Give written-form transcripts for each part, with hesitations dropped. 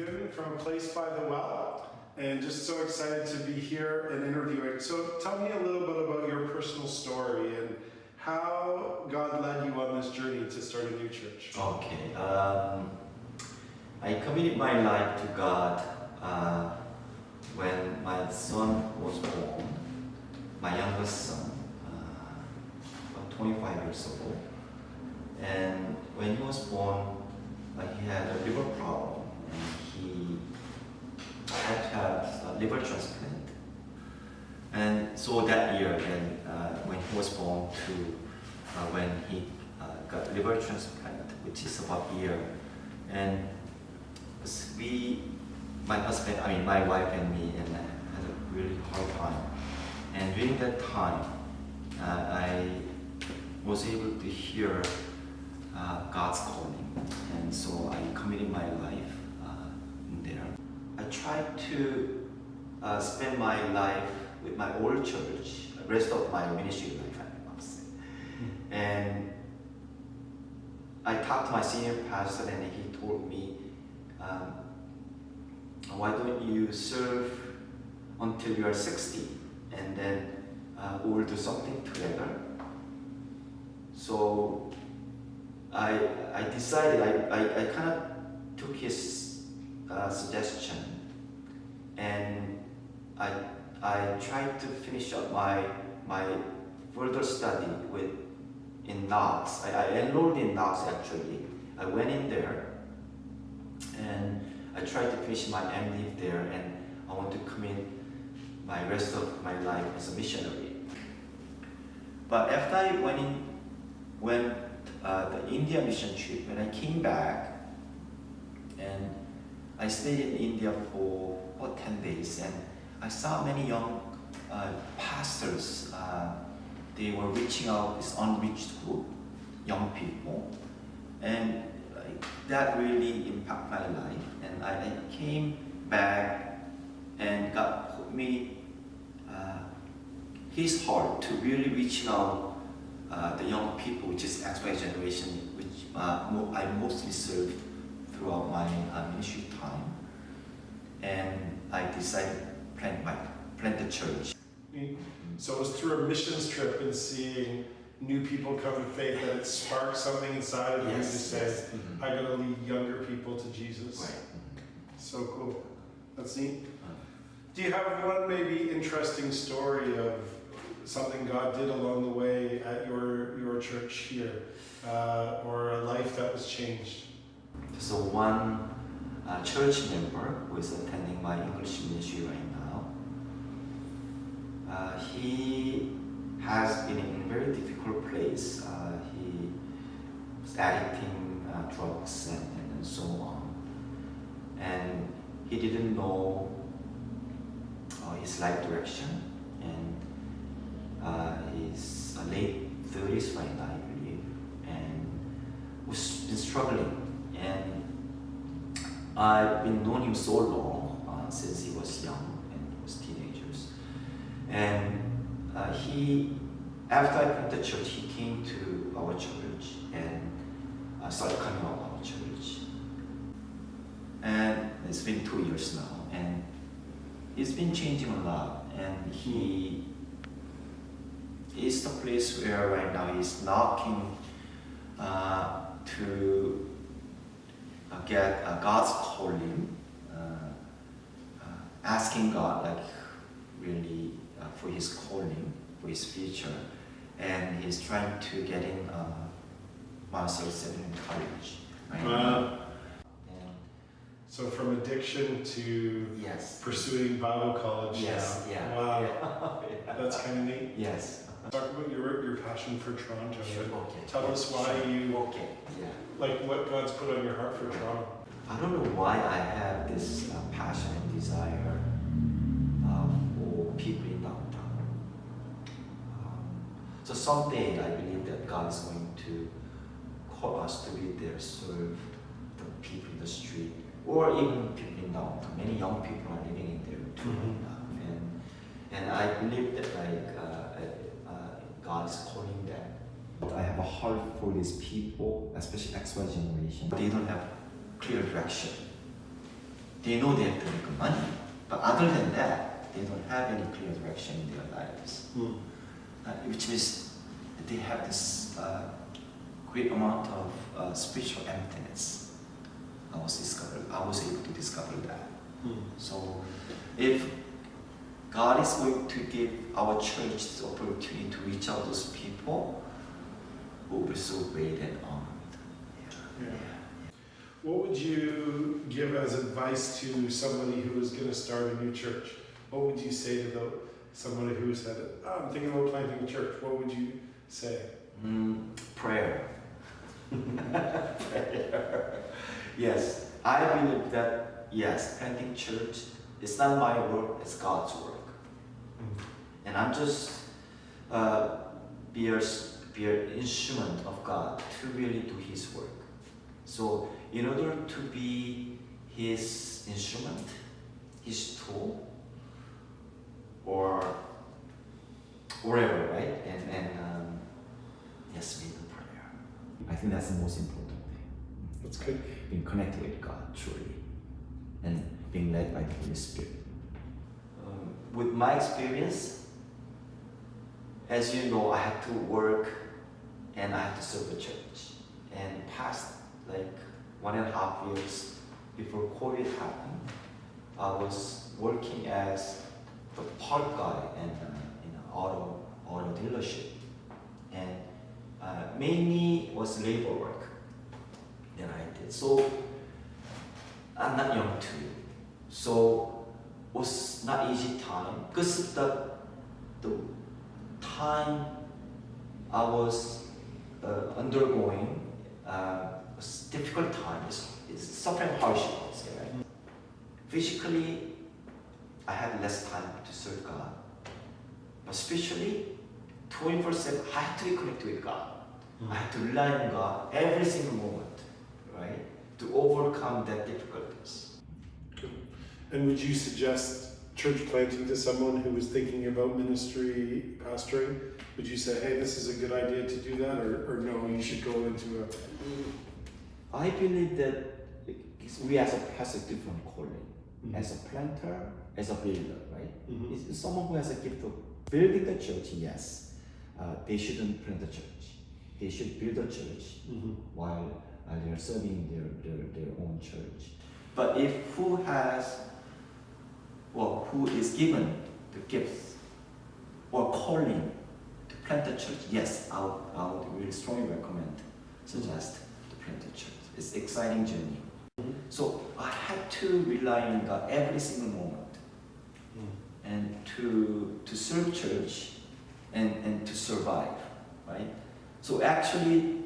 Youn from Place by the Well, and just so excited to be here and interviewing. So tell me a little bit about your personal story and how God led you on this journey to start a new church. Okay. I committed my life to God when my son was born, my youngest son, about 25 years ago. And when he was born, he had a liver problem and he had to have a liver transplant. And so that year, when he was born to when he got liver transplant, which is about a year, and my wife and me, and had a really hard time. And during that time, I was able to hear God's calling, and so I committed my life in there. I tried to spend my life with my old church, the rest of my ministry life, I must say. And I talked to my senior pastor, and he told me, why don't you serve until you are 60, and then we'll do something together. So I decided, I kind of took his suggestion, and I tried to finish up my further study in Knox. I enrolled in Knox actually. I went in there and I tried to finish my MD there, and I want to commit my rest of my life as a missionary. But after I went the India mission trip, when I came back, and I stayed in India for about 10 days, and I saw many young pastors. They were reaching out this unreached group, young people, and that really impacted my life. And I came back, and God put me His heart to really reach out the young people, which is XY generation, which I mostly served throughout my ministry time. And I decided to plant the church. So it was through a missions trip and seeing new people come to faith that it sparked something inside of you to say, I gotta lead younger people to Jesus. Right. So cool. That's neat. Do you have one maybe interesting story of something God did along the way at your church here, or a life that was changed? So one church member who is attending my English ministry right now, he has been in a very difficult place. He was addicting drugs and so on, and he didn't know his life direction, and he's late 30s right now, I believe, and was been struggling. And I've been known him so long, since he was young and he was teenagers. And after I planted the church, he came to our church and started coming out of our church. And it's been 2 years now, and he's been changing a lot. And he is the place where right now he's knocking to get God's calling, asking God really for his calling, for his future, and he's trying to get in Master Seminary College. Right now. And So from addiction to pursuing Bible college yes, now. yeah. Wow. Yeah. That's kind of neat. Yes. Talk about your passion for Toronto. Sure, okay. Tell us why you, Yeah. like what God's put on your heart for Toronto. I don't know why I have this passion and desire for people in downtown. So someday I believe that God is going to call us to be there, serve the people in the street, or even people in downtown. Many young people are living in there too right now, and I believe that God is calling them. I have a heart for these people, especially XY generation. They don't have clear direction. they know they have to make money, but other than that, they don't have any clear direction in their lives. Which means they have this great amount of spiritual emptiness. I was able to discover that. So, if God is going to give our church the opportunity to reach out to those people, we'll be so great and honored. Yeah. What would you give as advice to somebody who is going to start a new church? What would you say to somebody who said, I'm thinking about planting a church? What would you say? Prayer. Prayer. Yes, I believe that, yes, planting church is not my work, it's God's work. And I'm just be an instrument of God to really do His work. So in order to be His instrument, His tool, or whatever, right? And yes, make the prayer. I think that's the most important thing. That's good. Being connected with God truly, and being led by the Holy Spirit. With my experience, as you know, I had to work and I had to serve the church. And past like 1.5 years before COVID happened, I was working as the park guy in an auto dealership, and mainly was labor work that I did. So I'm not young too, so was not easy time because the time I was undergoing was difficult time. It's suffering hardship, I would say, right? Physically, I had less time to serve God, but spiritually, 24/7, I had to be connected with God. I had to rely on God every single moment, right, to overcome that difficulties. And would you suggest church planting to someone who is thinking about ministry, pastoring? Would you say, hey, this is a good idea to do that, or no, you should go into a... I believe that we as a pastor have different calling. As a planter, as a builder, right? It's someone who has a gift of building the church, yes. They shouldn't plant the church. They should build the church while they are serving their own church. But if who is given the gift or calling to plant the church, yes, I would really strongly suggest to plant the church. It's an exciting journey. So I had to rely on God every single moment, and to serve church and to survive, right? So actually,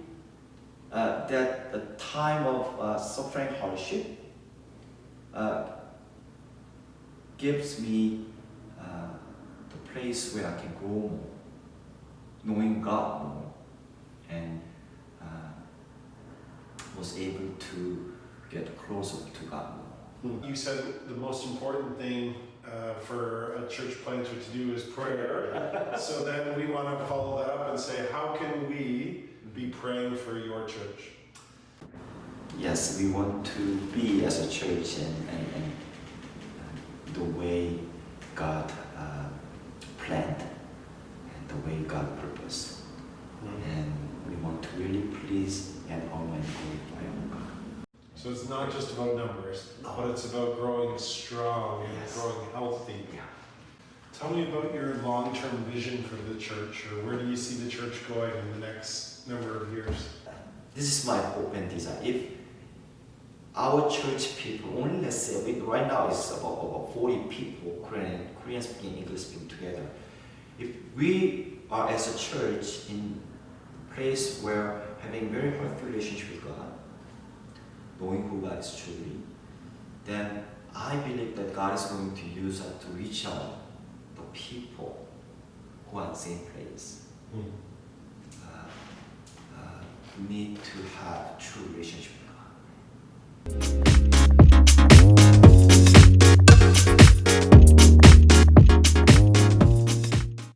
that the time of suffering hardship gives me the place where I can grow more, knowing God more, and was able to get closer to God more. You said the most important thing for a church planter to do is prayer. So then we want to follow that up and say, how can we be praying for your church? Yes, we want to be as a church and the way God planned and the way God purposed. And we want to really please and honor and glorify our God. So it's not just about numbers, but it's about growing strong and growing healthy. Yeah. Tell me about your long-term vision for the church, or where do you see the church going in the next number of years? This is my hope and desire. If our church people, only let's say, right now it's about 40 people, Korean speaking, English speaking together. If we are as a church in a place where having very healthy relationship with God, knowing who God is truly, then I believe that God is going to use us to reach out the people who are in the same place. Who need to have true relationship